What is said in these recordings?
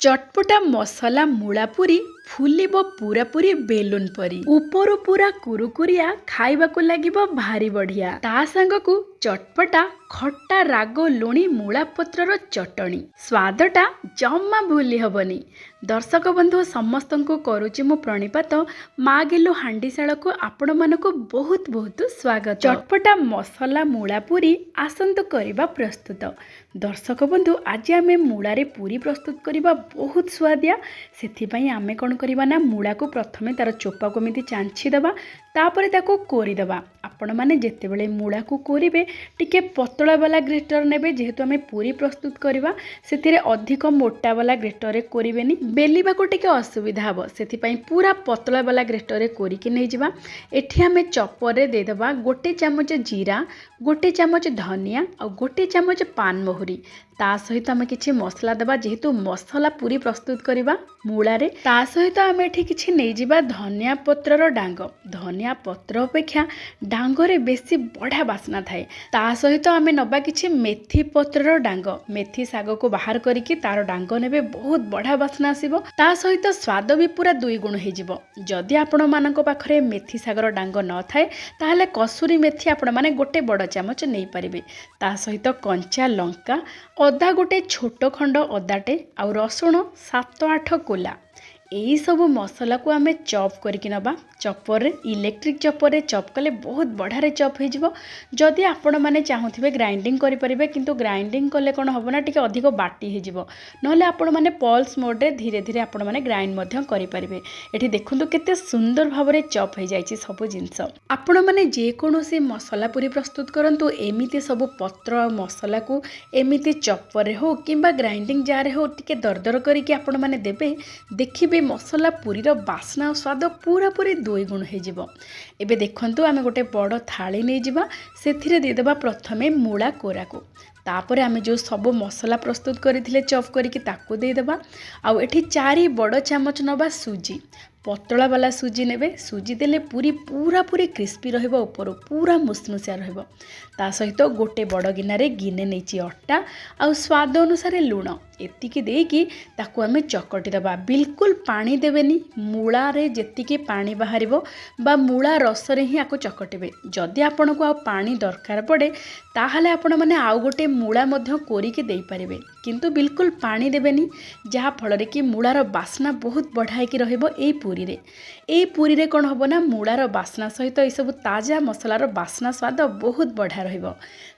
चटपटा मसला मूला पूरी फुलिब पूरा पूरी बेलून परी उपरु पूरा कुरुकुरिया खाइबाकू लागिब भारी बढ़िया ता सांगकू चटपटा खट्टा राग लुणी मूला पत्रर चटणी स्वादटा जम्मा भूली हबनी। दर्शक बंधु समस्त को करुची मु प्रणिपात माँ गेलु हांडीशाल को आपण मानक बहुत बहुत स्वागत। चटपटा मसला मूला पूरी आसंतु करिबा प्रस्तुत। दर्शक बंधु आज आमे मूलारे पूरी प्रस्तुत करिबा बहुत स्वादिया। सेथिपई आमे कोन करिबा ना मूला को प्रथमे तार चोपा को मिति चांछि देबा तापरे ताको कोरी देबा। आपण माने जेते बेले मूला को कोरिबे टिके पतला वाला ग्रेटर नेबे जेहेतु आमे पूरी प्रस्तुत करिबा सेथिरे अधिक मोटा वाला ग्रेटर रे कोरिबेनी बेलिबा को टिके असुविधा हबो। सेथिपई पूरा पतला वाला ग्रेटर रे कोरी के नै जिबा। एठी आमे चॉपर रे दे देबा गोटे चमच जीरा गोटे चमच धनिया और गोटे चमच पान मोहरी ता सहित आमे किछि मसला देबा जेहेतु मसला पूरी प्रस्तुत करिबा मूला रे ता सहित आमे एठी किछि नै जिबा धनिया पत्रर डांग। धनिया पत्र अपेक्षा डांग रे बेसी बढ़िया बास्ना थाए। ता सहित आमे नबा किछि मेथी पत्रर डांग। मेथी साग को बाहर करिकि तार डांग नेबे बहुत बढ़िया बास्ना आसीबो। ता सहित स्वाद भी पूरा दुई गुण हे जिवो। जदि आपण मानक पाखरे मेथी सागर डांग न थाए ताहले कसुरी मेथी आपण माने गोटे बड़ चामच नहीं पारिबे। ता सहित कंचा लंका अदा गोटे छोट खंड अदाटे आउ रसुण 7-8 कोला यही सब मसला को आमे चॉप करके नबा। चॉपर रे इलेक्ट्रिक चॉपर रे चॉप कले बहुत बढ़िया चॉप हो जिवो। जदि आपण माने चाहुथिबे ग्राइंडिंग करि परिबे किंतु ग्राइंडिंग कले कोन हबो ना टिके अधिक बाटी हे जिवो। नहले आपण माने पल्स मोड रे धीरे धीरे आपण माने ग्राइंड मध्य करि परिबे। एठी देखंतु केते सुंदर भाबरे चॉप हो जाईची सब जिंस। आपण माने जे कोनोसी मसला पूरी प्रस्तुत करंतु एमिति सब पत्र मसला को एमिति चॉपर रे हो किंबा ग्राइंडिंग जार रे हो टिके दरदर करिके आपण माने देबे देखिबे मसला पूरीर बास्ना स्वाद पूरा पूरी दुई गुण हो जिवो। एबे देखंतु आमे गोटे बड़ थाली नै जिबा सेथिरे दे देबा प्रथमे मूला कोरा को तापर आमे जो सब मसला प्रस्तुत करथिले चॉप करिके ताको दे देबा। आउ एठी 4 बड़ चामच नबा सुजी पतला वाला सुजी नेबे। सुजी देले पूरी पूरा पूरी क्रिस्पी रहिबो ऊपर पूरा मुसमुसिया रहिबो। ता सहित गोटे बड़ गिनारे गिने नेची अट्टा आउ स्वाद अनुसार लुण एतिकी देकी ताकू आमे चकटी दबा। बिल्कुल पानी देबेनी। मूला रे जेतिकी पानी बाहरिबो बा मूला रस रे ही आको चकटिबे। जदि आपन को आ पानी दरकार पड़े ताहले आपण माने आउ गोटे मूला मध्य कोरी के देई परिबे किंतु बिल्कुल पानी देबेनी जहा फल रे कि मूलार बास्ना बहुत बढ़ाई कि रहिबो। एई पूरी रे कोन हबो ना मूलार बास्ना सहित ए सब ताजा मसलार बास्ना स्वाद बहुत बढ़िया रहिबो।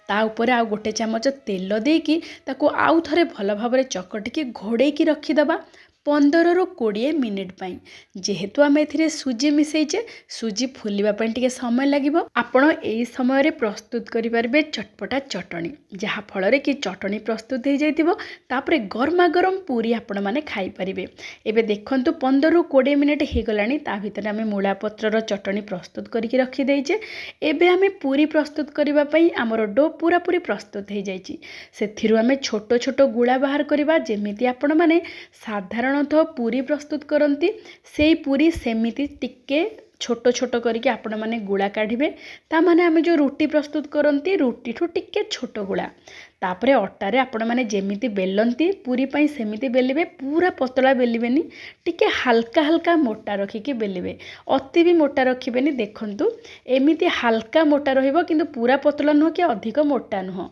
ता ऊपर आ गोटे चामच तेल देकी ताको आउ थरे भल भाबरे चकटी के घोड़े की रखी दबा 15 ରୁ 20 मिनिट पाई। जेहेतु आमे एथिरे सुजी मिसैचे सुजी फुलिबा पई टिके समय लागिबो। आपण एई समय रे प्रस्तुत करि परबे चटपटा चटणी जहा फल रे कि चटणी प्रस्तुत हो जाइतिबो। तापरे गरमा गरम पूरी आपण माने खाई परिबे। एबे देखंतु 15 ରୁ 20 मिनिट हे गलानी ता भितर आमे मूला पत्रर चटणी प्रस्तुत करिकि रखि देइचे। एबे आमे पूरी प्रस्तुत करिबा पई हमर डो पूरा पूरी प्रस्तुत हो जाइची। सेथिरु आमे छोट छोट गुळा बाहर करिबा जेमिति आपण माने साधारण पूरी प्रस्तुत करती से पूरी सेमिति टिके छोट छोट करके आपण माने गुळा काढिबे। ता माने आमे जो रुटी प्रस्तुत करती रुटी ठू टिके छोट गुळा तापरे अट्टा रे आपण माने जेमिति बेलंती पूरी पई सेमिति बेलिबे। पूरा पतला बेलिबेनी टिके हल्का हल्का मोटा रखिके बेलिबे। अति भी मोटा रखिबेनी। देखंतु एमिति हल्का मोटा रहिबो किंतु पूरा पतला नुह कि अधिक मोटा नुह।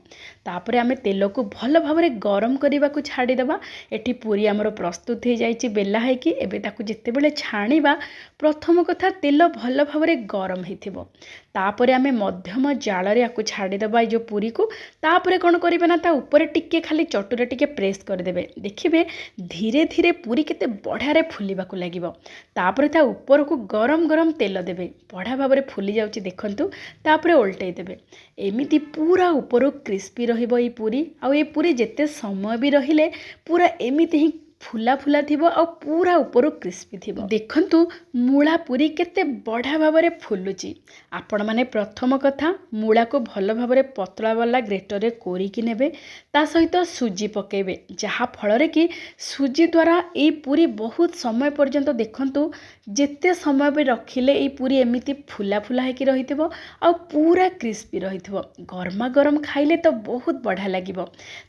तापरे आमे तेल को भल भाबरे गरम करिबा को छाडी देबा। एठी पूरी हमर प्रस्तुत हो जाईची बेला है कि एबे ताकू जेते बेले छाणीबा प्रथम कथा तेल भल भाबरे गरम हेथिबो। तापरे आमे मध्यम जाल रे आकू छाडी देबा जो पूरी को। तापरे कोन करिबे ना ता ऊपर टिके खाली चटुरे टिके प्रेस कर देबे। देखिबे धीरे धीरे पूरी केते बढ़िया रे फुलिबा को लागिबो। तापरे ता ऊपर को गरम गरम तेल देबे बढ़िया भाबरे फुली जाउची देखंतु। तापरे उल्टै देबे एमिति पूरा ऊपर क्रिस्पी रहिबो ई पूरी। आ ए पूरी जेते समय भी रहिले पूरा एमिति ही फुला फुला थिबो और पूरा ऊपर क्रिस्पी थिबो। देखंतु मूला पूरी केते बढ़िया भाबरे फुलुची। आपण माने प्रथम कथा मूला को भल भाबरे पतला वाला ग्रेटर रे कोरी कि नेबे। ता सहित सुजी पकेबे जहा फल रे कि सुजी द्वारा ए पूरी बहुत समय पर्यंत देखंतु जेते समय भी रखिले ए पूरी एमिति फुला फुला है कि रहिथिबो और पूरा क्रिस्पी रहिथिबो। गरमा गरम खाइले तो बहुत बढ़िया लागिबो।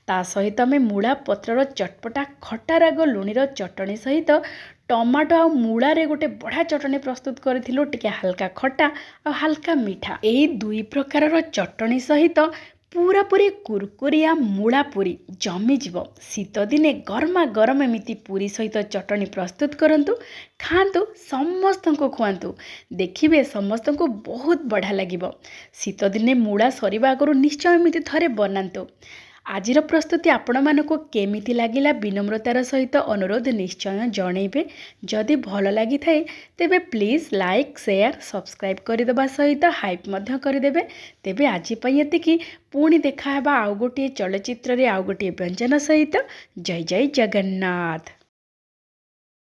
ता सहित आमे मूला पत्रर चटपटा खटा राग ଲୁଣିର ଚଟଣି ସହିତ ଟମାଟୋ ଆଉ ମୂଳାରେ ଗୋଟେ ବଢ଼ିଆ ଚଟଣି ପ୍ରସ୍ତୁତ କରିଥିଲୁ, ଟିକେ ହାଲକା ଖଟା ଆଉ ହାଲକା ମିଠା। ଏଇ ଦୁଇ ପ୍ରକାରର ଚଟଣି ସହିତ ପୁରାପୁରି କୁରକୁରିଆ ମୂଳା ପୁରୀ ଜମିଯିବ। ଶୀତଦିନେ ଗରମା ଗରମ ଏମିତି ପୁରୀ ସହିତ ଚଟଣି ପ୍ରସ୍ତୁତ କରନ୍ତୁ, ଖାଆନ୍ତୁ, ସମସ୍ତଙ୍କୁ ଖୁଆନ୍ତୁ, ଦେଖିବେ ସମସ୍ତଙ୍କୁ ବହୁତ ବଢ଼ିଆ ଲାଗିବ। ଶୀତଦିନେ ମୂଳା ସରିବା ଆଗରୁ ନିଶ୍ଚୟ ଏମିତି ଥରେ ବନାନ୍ତୁ। ଆଜିର ପ୍ରସ୍ତୁତି ଆପଣମାନଙ୍କୁ କେମିତି ଲାଗିଲା ବିନମ୍ରତାର ସହିତ ଅନୁରୋଧ ନିଶ୍ଚୟ ଜଣେଇବେ। ଯଦି ଭଲ ଲାଗିଥାଏ ତେବେ ପ୍ଲିଜ୍ ଲାଇକ୍, ସେୟାର, ସବସ୍କ୍ରାଇବ୍ କରିଦେବା ସହିତ ହାଇପ୍ ମଧ୍ୟ କରିଦେବେ। ତେବେ ଆଜି ପାଇଁ ଏତିକି। ପୁଣି ଦେଖା ହେବା ଆଉ ଗୋଟିଏ ଚଳଚ୍ଚିତ୍ରରେ ଆଉ ଗୋଟିଏ ବ୍ୟଞ୍ଜନ ସହିତ। ଜୟ ଜୟ ଜଗନ୍ନାଥ।